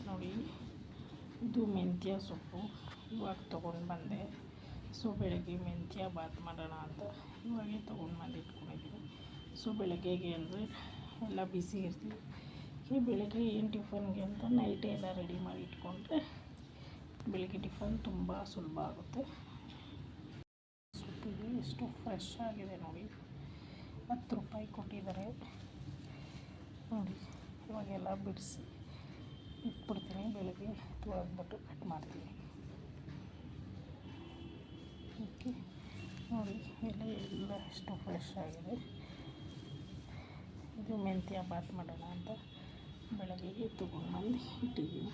ನೋಡಿ, ಇದು ಮೆಂತ್ಯ ಸೊಪ್ಪು ಇವಾಗ ತೊಗೊಂಡು ಬಂದೆ. ಸೊ ಬೆಳಗ್ಗೆ ಮೆಂತ್ಯ ಬಾತ್ ಮಾಡೋಣ ಅಂತ ಇವಾಗೇ ತೊಗೊಂಡು ಬಂದು ಇಟ್ಕೊಂಡಿದ್ದೀನಿ. ಸೊ ಬೆಳಗ್ಗೆಗೆ ಅಂದರೆ ಎಲ್ಲ ಬಿಸಿ ಇರ್ತೀವಿ. ಬೆಳಗ್ಗೆ ಏನು ಟಿಫನ್ಗೆ ಅಂತ ನೈಟೇ ಎಲ್ಲ ರೆಡಿ ಮಾಡಿ ಇಟ್ಕೊಂಡ್ರೆ ಬೆಳಗ್ಗೆ ಟಿಫನ್ ತುಂಬ ಸುಲಭ ಆಗುತ್ತೆ. ಸೊಪ್ಪಿಗೆ ಎಷ್ಟು ಫ್ರೆಶ್ ಆಗಿದೆ ನೋಡಿ, 10 ರೂಪಾಯಿ ಕೊಟ್ಟಿದ್ದಾರೆ ನೋಡಿ. ಇವಾಗೆಲ್ಲ ಬಿಡಿಸಿ ಇಟ್ಬಿಡ್ತೀನಿ, ಬೆಳಗ್ಗೆ ತೊಳೆದ್ಬಿಟ್ಟು ಕಟ್ ಮಾಡ್ತೀನಿ. ಓಕೆ ನೋಡಿ, ಎಲ್ಲ ಎಷ್ಟು ಫ್ರೆಶ್ ಆಗಿದೆ. ಇದು ಮೆಂತ್ಯ ಬಾತ್ ಮಾಡೋಣ ಅಂತ ಬೆಳಗ್ಗೆಗೆ ತೊಗೊಂಡು ಬಂದು ಇಟ್ಟಿದ್ದೀನಿ.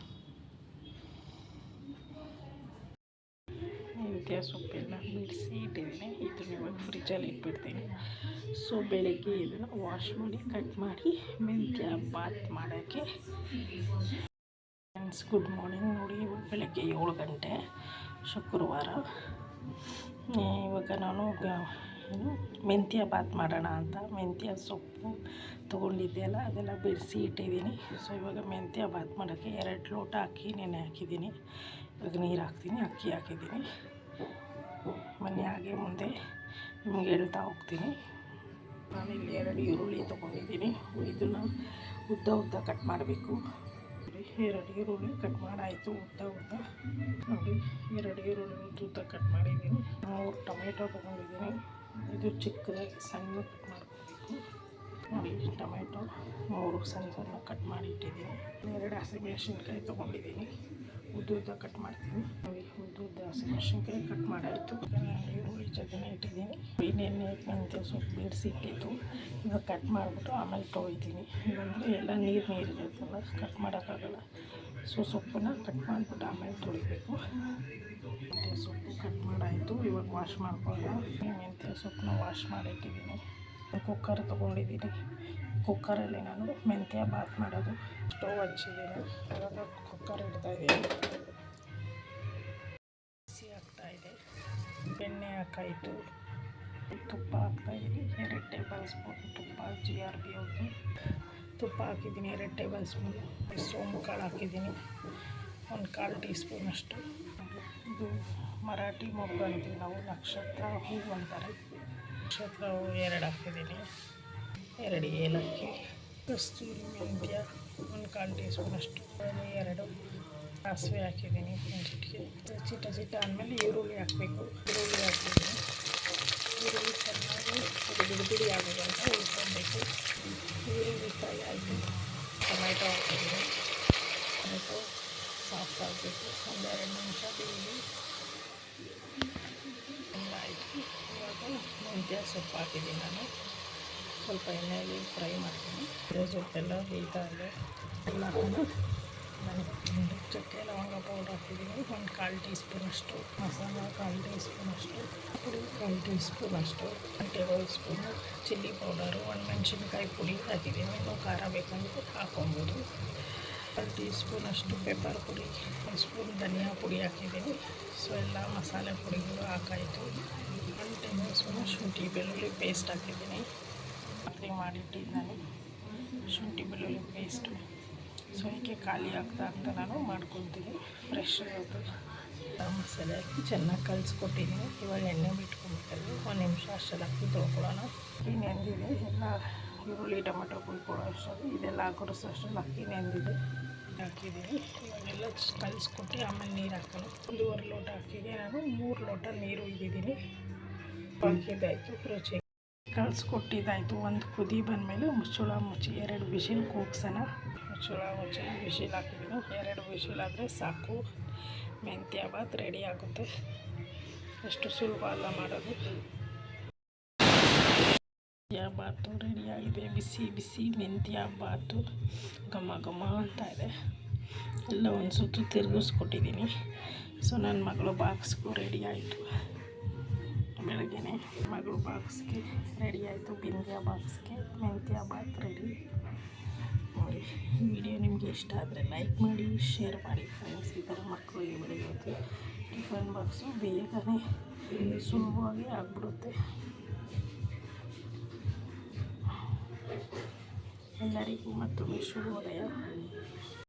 ಮೆಂತ್ಯ ಸೊಪ್ಪೆಲ್ಲ ಬಿಡಿಸಿ ಇಟ್ಟಿದ್ದೀನಿ. ಇದನ್ನು ಇವಾಗ ಫ್ರಿಜ್ಜಲ್ಲಿ ಇಟ್ಬಿಡ್ತೀನಿ. ಸೊ ಬೆಳಗ್ಗೆ ಇದನ್ನು ವಾಶ್ ಮಾಡಿ ಕಟ್ ಮಾಡಿ ಮೆಂತ್ಯ ಬಾತ್ ಮಾಡೋಕ್ಕೆ. Friends, good morning. ನೋಡಿ, ಬೆಳಗ್ಗೆ 7 ಗಂಟೆ, ಶುಕ್ರವಾರ. ಇವಾಗ ನಾನು ಮೆಂತ್ಯ ಬಾತ್ ಮಾಡೋಣ ಅಂತ ಮೆಂತ್ಯ ಸೊಪ್ಪು ತೊಗೊಂಡಿದ್ದೆಲ್ಲ ಅದೆಲ್ಲ ಬಿಡಿಸಿ ಇಟ್ಟಿದ್ದೀನಿ. ಸೊ ಇವಾಗ ಮೆಂತ್ಯ ಬಾತ್ ಮಾಡೋಕ್ಕೆ 2 ಲೋಟ ಅಕ್ಕಿ ನೆನೆ ಹಾಕಿದ್ದೀನಿ. ಇವಾಗ ನೀರು ಹಾಕ್ತೀನಿ, ಅಕ್ಕಿ ಹಾಕಿದ್ದೀನಿ. ಬನ್ನಿ ಹಾಗೆ ಮುಂದೆ ನಿಮಗೆ ಹೇಳ್ತಾ ಹೋಗ್ತೀನಿ. ನಾನಿಲ್ಲಿ 2 ಈರುಳ್ಳಿ ತೊಗೊಂಡಿದ್ದೀನಿ. ಇದನ್ನು ಉದ್ದ ಕಟ್ ಮಾಡಬೇಕು. 2 ಈರುಳ್ಳಿ ಕಟ್ ಮಾಡಾಯಿತು ಉದ್ದ ನೋಡಿ. 2 ಈರುಳ್ಳಿ ಉದ್ದ ಕಟ್ ಮಾಡಿದ್ದೀನಿ. 3 ಟೊಮೆಟೊ ತೊಗೊಂಡಿದ್ದೀನಿ. ಇದು ಚಿಕ್ಕದಾಗಿ ಸಣ್ಣ ಕಟ್ ಮಾಡ್ಕೋಬೇಕು ನೋಡಿ. ಟೊಮೆಟೊ 3 ಸಣ್ಣ ಕಟ್ ಮಾಡಿ ಇಟ್ಟಿದ್ದೀನಿ. 2 ಹಸಿಮೆಣಸಿನ್ಕಾಯಿ ತೊಗೊಂಡಿದ್ದೀನಿ, ಉದ್ದ ಕಟ್ ಮಾಡ್ತೀನಿ ನೋಡಿ. ಉದ್ದ ಹಸಿಮೆಣಸಿನ್ಕಾಯಿ ಕಟ್ ಮಾಡಾಯಿತು. ಈರುಳ್ಳಿ ಜೊತೆನೇ ಇಟ್ಟಿದ್ದೀನಿ. ನೆನ್ನೆ ಮೆಂತ್ಯ ಸೊಪ್ಪು ಬಿಡಿಸಿ ಇಟ್ಟಿದ್ದು ಇವಾಗ ಕಟ್ ಮಾಡಿಬಿಟ್ಟು ಆಮೇಲೆ ತೊಳಿತೀನಿ. ಇಲ್ಲಾಂದರೆ ಎಲ್ಲ ನೀರು ಇರುತ್ತಲ್ಲ, ಕಟ್ ಮಾಡೋಕ್ಕಾಗಲ್ಲ. ಸೊ ಸೊಪ್ಪನ್ನು ಕಟ್ ಮಾಡಿಬಿಟ್ಟು ಆಮೇಲೆ ತೊಳಿಬೇಕು. ಮೆಂತ್ಯ ಸೊಪ್ಪು ಕಟ್ ಮಾಡಾಯಿತು. ಇವಾಗ ವಾಶ್ ಮಾಡ್ಕೊಳ್ಳೋಣ. ಮೆಂತ್ಯ ಸೊಪ್ಪನ್ನ ವಾಶ್ ಮಾಡಿಟ್ಟಿದ್ದೀನಿ. ಕುಕ್ಕರ್ ತೊಗೊಂಡಿದ್ದೀನಿ. ಕುಕ್ಕರಲ್ಲಿ ನಾನು ಮೆಂತ್ಯ ಬಾತ್ ಮಾಡೋದು. ಸ್ಟವ್ ಹಚ್ಚಿದ್ದೀನಿ. ಇವಾಗ ಕುಕ್ಕರ್ ಇಡ್ತಾಯಿದ್ದೀನಿ. ಬಿಸಿ ಆಗ್ತಾಯಿದೆ. ಬೆಣ್ಣೆ ಹಾಕಾಯಿತು. ತುಪ್ಪ ಹಾಕ್ತಾಯಿದ್ದೀನಿ. 2 ಟೇಬಲ್ ಸ್ಪೂನ್ ತುಪ್ಪ, GRB ಅವ್ರದ್ದು ತುಪ್ಪ ಹಾಕಿದ್ದೀನಿ. 2 ಟೇಬಲ್ ಸ್ಪೂನ್ ಸೋಂಪು ಕಾಳು ಹಾಕಿದ್ದೀನಿ. 1/4 ಟೀ ಸ್ಪೂನ್ ಅಷ್ಟು. ಇದು ಮರಾಠಿ ಮೊಗ್ಗು ಅಂತೀವಿ ನಾವು, ನಕ್ಷತ್ರ ಹೂವು ಅಂತಾರೆ. ನಕ್ಷತ್ರ ಹೂವು 2 ಹಾಕಿದ್ದೀನಿ. 2 ಏಲಕ್ಕಿ, ಕಸ್ತೂರಿ ಮೆಂತ್ಯ 1/4 ಟೀ ಸ್ಪೂನ್ ಅಷ್ಟು. 2 ಸಾಸಿವೆ ಹಾಕಿದ್ದೀನಿ. ಚಿಟ ಆದಮೇಲೆ ಈರುಳ್ಳಿ ಹಾಕಬೇಕು. ಈರುಳ್ಳಿ ಹಾಕಿದ್ದೀನಿ. ಈರುಳ್ಳಿ ಚೆನ್ನಾಗಿ ಬಿಡಿ ಆಗೋದು ಅಂತ ಉಳ್ಕೊಬೇಕು. ಈರುಳ್ಳಿ ಫ್ರೈ ಆಯಿತು. ಟೊಮೆಟೊ ಹಾಕಿದ್ದೀನಿ. ಟೊಮೆಟೊ ಸಾಫ್ಟ್ ಆಗಬೇಕು. 1-2 ನಿಮಿಷ ಬೇಯಲಿ. ಆಯಿತು. ಇವಾಗ ಮೆಂತ್ಯ ಸೊಪ್ಪು ಹಾಕಿದ್ದೀನಿ. ನಾನು ಸ್ವಲ್ಪ ಎಣ್ಣೆಯಲ್ಲಿ ಫ್ರೈ ಮಾಡ್ತೀನಿ. ಮೆಂತ್ಯ ಸೊಪ್ಪೆಲ್ಲ ಬೇಯ್ತಾ ಇದೆ. ಎಲ್ಲ ಹಾಕೊಂಡು ನಾನು ಚಕ್ಕೆ ಲವಂಗ ಪೌಡರ್ ಹಾಕಿದ್ದೀನಿ. 1/4 ಟೀ ಸ್ಪೂನ್ ಅಷ್ಟು ಮಸಾಲ, 1/4 ಟೀ ಸ್ಪೂನ್ ಅಷ್ಟು ಪುಡಿ, 1 ಟೀ ಸ್ಪೂನ್ ಅಷ್ಟು 1 ಟೇಬಲ್ ಸ್ಪೂನು ಚಿಲ್ಲಿ ಪೌಡರು, 1 ಮೆಣಸಿನ್ಕಾಯಿ ಪುಡಿ ಹಾಕಿದ್ದೀನಿ. ಇನ್ನೂ ಖಾರ ಬೇಕಂದ್ರೆ ಹಾಕೊಬೋದು. 1 ಟೀ ಸ್ಪೂನ್ ಅಷ್ಟು ಪೆಪ್ಪರ್ ಪುಡಿ, 1 ಸ್ಪೂನ್ ಧನಿಯಾ ಪುಡಿ ಹಾಕಿದ್ದೀನಿ. ಸೊ ಎಲ್ಲ ಮಸಾಲೆ ಪುಡಿಗಳು ಹಾಕಾಯಿತು. 1 ಟೇಬಲ್ ಸ್ಪೂನ್ ಶುಂಠಿ ಬೆಳ್ಳುಳ್ಳಿ ಪೇಸ್ಟ್ ಹಾಕಿದ್ದೀನಿ. ಫ್ರೈ ಮಾಡಿಟ್ಟಿದ್ದು ನಾನು ಶುಂಠಿ ಬೆಳ್ಳುಳ್ಳಿ ಪೇಸ್ಟು. ಸೊ ಹೀಗೆ ಖಾಲಿ ಆಗ್ತಾ ನಾನು ಮಾಡ್ಕೊತೀನಿ. ಫ್ರೆಶ್ ಆಗುತ್ತೆ. ಮಸಾಲೆ ಹಾಕಿ ಚೆನ್ನಾಗಿ ಕಲಿಸ್ಕೊಟ್ಟಿದ್ದೀನಿ. ಇವಾಗ ಎಣ್ಣೆ ಬಿಟ್ಕೊಂಡ್ಬಿಟ್ಟಲ್ಲಿ 1 ನಿಮಿಷ ಅಷ್ಟೆಲ್ಲ ಅಕ್ಕಿ ತೊಳ್ಕೊಳ್ಳೋಣ. ಅಕ್ಕಿ ನೆಂದಿದೆ. ಎಲ್ಲ ಈರುಳ್ಳಿ ಟೊಮೆಟೊ ಕುಯ್ಕೊಳ್ಳೋ ಅಷ್ಟರಲ್ಲಿ ಇದೆಲ್ಲ ಹಾಕೋರು ಅಷ್ಟರಲ್ಲಿ ಅಕ್ಕಿ ನೆಂದಿದೆ. ಹಾಕಿದ್ದೀನಿ. ಇವಾಗೆಲ್ಲ ಕಲಿಸ್ಕೊಟ್ಟು ಆಮೇಲೆ ನೀರು ಹಾಕೋಣ. 1.5 ಲೋಟ ಅಕ್ಕಿಗೆ ನಾನು 3 ಲೋಟ ನೀರು ಇದ್ದಿದ್ದೀನಿ. ಹಾಕಿದ್ದಾಯಿತು. ರುಚಿ ಕಲಿಸ್ಕೊಟ್ಟಿದ್ದಾಯಿತು. 1 ಕುದಿ ಬಂದಮೇಲೆ ಮುಚ್ಚಳ ಮುಚ್ಚಿ 2 ವಿಷಿಲ್ ಕೂಗ್ಸೋಣ. ಮುಚ್ಚಳ ಮುಚ್ಚಿ ವಿಷಿಲ್ ಹಾಕಿದ್ದೀನಿ. 2 ವಿಷಿಲ್ ಆದರೆ ಸಾಕು. ಮೆಂತ್ಯ ಬಾತ್ ರೆಡಿ ಆಗುತ್ತೆ. ಎಷ್ಟು ಸುಲಭ ಅಲ್ಲ ಮಾಡೋದು. ಮೆಂತ್ಯ ಬಾತು ರೆಡಿಯಾಗಿದೆ. ಬಿಸಿ ಬಿಸಿ ಮೆಂತ್ಯ ಬಾತು ಘಮ ಅಂತ ಇದೆ. ಎಲ್ಲ ಒಂದು ಸುತ್ತು ತಿರುಗಿಸ್ಕೊಟ್ಟಿದ್ದೀನಿ. ಸೊ ನನ್ನ ಮಗಳು ಬಾಕ್ಸ್ಗೂ ರೆಡಿ ಆಯಿತು. ಬೆಳಗ್ಗೆನೆ ಮಗಳು ಬಾಕ್ಸ್ಗೆ ರೆಡಿ ಆಯಿತು. ಬಿಂದ್ಯಾ ಬಾಕ್ಸ್ಗೆ ಮೆಂತ್ಯ ಬಾತ್ ರೆಡಿ. ನೋಡಿ, ಈ ವಿಡಿಯೋ ನಿಮಗೆ ಇಷ್ಟ ಆದರೆ ಲೈಕ್ ಮಾಡಿ, ಶೇರ್ ಮಾಡಿ ಫ್ರೆಂಡ್ಸ್. ಈ ಥರ ಮಕ್ಕಳಿಗೆ ಬೆಳೆಯೋದು ಟಿಫನ್ ಬಾಕ್ಸು ಬೇಗನೆ ಸುಲಭವಾಗಿ ಆಗಿಬಿಡುತ್ತೆ. ಎಲ್ಲರಿಗೂ ಮತ್ತೊಮ್ಮೆ ಶುಭೋದಯ.